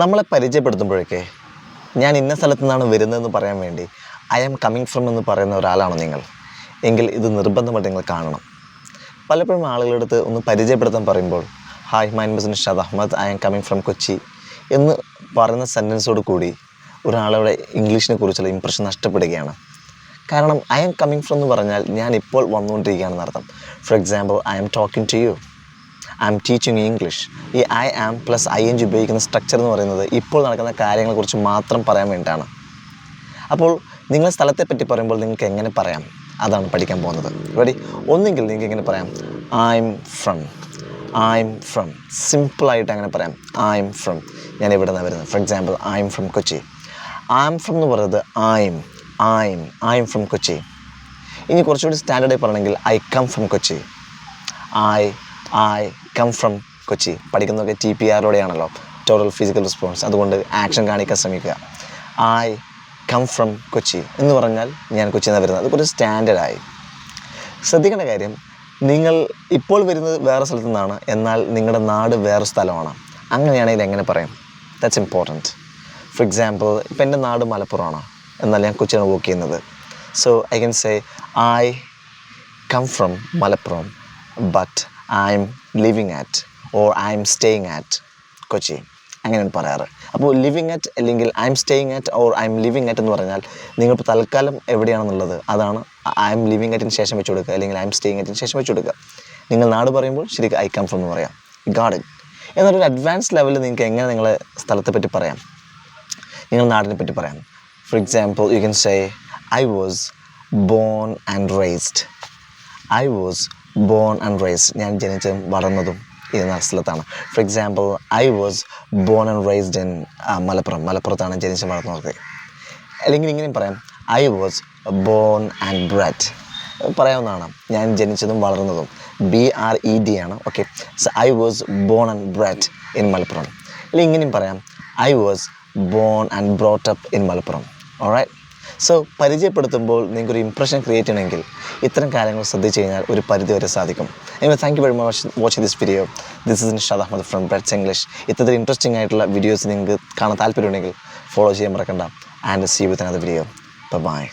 നമ്മളെ പരിചയപ്പെടുത്തുമ്പോഴൊക്കെ ഞാൻ ഇന്ന സ്ഥലത്തു നിന്നാണ് വരുന്നതെന്ന് പറയാൻ വേണ്ടി ഐ ആം കമ്മിങ് ഫ്രം എന്ന് പറയുന്ന ഒരാളാണോ നിങ്ങൾ? എങ്കിൽ ഇത് നിർബന്ധമായിട്ട് നിങ്ങൾ കാണണം. പലപ്പോഴും ആളുകളുടെ അടുത്ത് ഒന്ന് പരിചയപ്പെടുത്താൻ പറയുമ്പോൾ hi my name is Nishad Ahmed, I am coming from Kochi എന്ന് പറയുന്ന സെൻറ്റൻസോട് കൂടി ഒരാളുടെ ഇംഗ്ലീഷിനെ കുറിച്ചുള്ള ഇംപ്രഷൻ നഷ്ടപ്പെടുകയാണ്. കാരണം ഐ ആം കമ്മിങ് ഫ്രം എന്ന് പറഞ്ഞാൽ ഞാൻ ഇപ്പോൾ വന്നുകൊണ്ടിരിക്കുകയാണെന്ന് അർത്ഥം. For example, I am talking to you, I am teaching English. ഈ I am plus I N G ഉപയോഗിക്കുന്ന സ്ട്രക്ചർ എന്ന് പറയുന്നത് ഇപ്പോൾ നടക്കുന്ന കാര്യങ്ങളെക്കുറിച്ച് മാത്രം പറയാൻ വേണ്ടിയിട്ടാണ്. അപ്പോൾ നിങ്ങൾ സ്ഥലത്തെപ്പറ്റി പറയുമ്പോൾ നിങ്ങൾക്ക് എങ്ങനെ പറയാം, അതാണ് പഠിക്കാൻ പോകുന്നത്. റെഡി? ഒന്നെങ്കിൽ നിങ്ങൾക്ക് എങ്ങനെ പറയാം, I am from, I am from. സിമ്പിളായിട്ട് അങ്ങനെ പറയാം, ഐ എം ഫ്രം, ഞാൻ എവിടെ നിന്നാണ് വരുന്നത്. Four example, I am from Kochi. I am from എന്ന് പറയുന്നത് ഐ എം ഫ്രം കൊച്ചി. ഇനി കുറച്ചുകൂടി സ്റ്റാൻഡേർഡായി പറയണമെങ്കിൽ I come from Kochi. I come from Kochi. പഠിക്കുന്നതൊക്കെ TPRോടെയാണല്ലോ, ടോട്ടൽ ഫിസിക്കൽ റെസ്പോൺസ്. അതുകൊണ്ട് ആക്ഷൻ കാണിക്കാൻ ശ്രമിക്കുക. ഐ കം ഫ്രം കൊച്ചി എന്ന് പറഞ്ഞാൽ ഞാൻ കൊച്ചിയിൽ നിന്നാണ് വരുന്നത്. അത് കുറച്ച് സ്റ്റാൻഡേർഡായി. ശ്രദ്ധിക്കേണ്ട കാര്യം, നിങ്ങൾ ഇപ്പോൾ വരുന്നത് വേറെ സ്ഥലത്തു നിന്നാണ്, എന്നാൽ നിങ്ങളുടെ നാട് വേറെ സ്ഥലമാണ്. അങ്ങനെയാണെങ്കിൽ എങ്ങനെ പറയും? That's important. ഫോർ എക്സാമ്പിൾ, ഇപ്പം എൻ്റെ നാട് മലപ്പുറമാണ്, എന്നാൽ ഞാൻ കൊച്ചിയാണ് വർക്ക് ചെയ്യുന്നത്. So I can say I come from Malappuram but I am living at or I am staying at Kochi. അങ്ങനെയാണ് പറയാറ്. അപ്പോൾ ലിവിങ് അറ്റ് അല്ലെങ്കിൽ I am staying at or I am living at എന്ന് പറഞ്ഞാൽ നിങ്ങളിപ്പോൾ തൽക്കാലം എവിടെയാണെന്നുള്ളത് അതാണ് ഐ എം ലിവിങ് അറ്റിന് ശേഷം വെച്ച് കൊടുക്കുക, അല്ലെങ്കിൽ ഐ എം സ്റ്റേയിങ് അറ്റിന് ശേഷം വെച്ച് കൊടുക്കുക. നിങ്ങൾ നാട് പറയുമ്പോൾ ശരിക്കും ഐ കം ഫ്രം എന്ന് പറയാം. God it. എന്നൊരു അഡ്വാൻസ് ലെവലിൽ നിങ്ങൾക്ക് എങ്ങനെ നിങ്ങളെ സ്ഥലത്തെ പറ്റി പറയാം, നിങ്ങൾ നാടിനെ പറ്റി പറയാം. For example, you can say I was born and raised. I was born and raised. ഞാൻ ജനിച്ചതും വളർന്നതും ഈ സ്ഥലത്താണ്. For example, I was born and raised in മലപ്പുറത്താണ് ജനിച്ച് വളർന്നത്. അല്ലെങ്കിൽ ഇങ്ങനെയും പറയാം, I was born and bred. പറയാവുന്നതാണ്, ഞാൻ ജനിച്ചതും വളർന്നതും. BRED ആണ്. Okay, so I was born and bred in Malappuram. അല്ലെങ്കിൽ ഇങ്ങനെയും പറയാം, I was born and brought up in Malappuram. Alright. So പരിചയപ്പെടുത്തുമ്പോൾ നിങ്ങൾക്കൊരു ഇംപ്രഷൻ ക്രിയേറ്റ് ചെയ്യണമെങ്കിൽ ഇത്തരം കാര്യങ്ങൾ ശ്രദ്ധിച്ചു കഴിഞ്ഞാൽ ഒരു പരിധി വരെ സാധിക്കും. Anyway, thank you very much watching this video. This is Nishad Ahmed from breads English. ഇത്തരത്തിൽ ഇൻട്രസ്റ്റിംഗ് ആയിട്ടുള്ള വീഡിയോസ് നിങ്ങൾക്ക് കാണാൻ താല്പര്യമുണ്ടെങ്കിൽ ഫോളോ ചെയ്യാൻ മറക്കണ്ട. And see you with another video. By.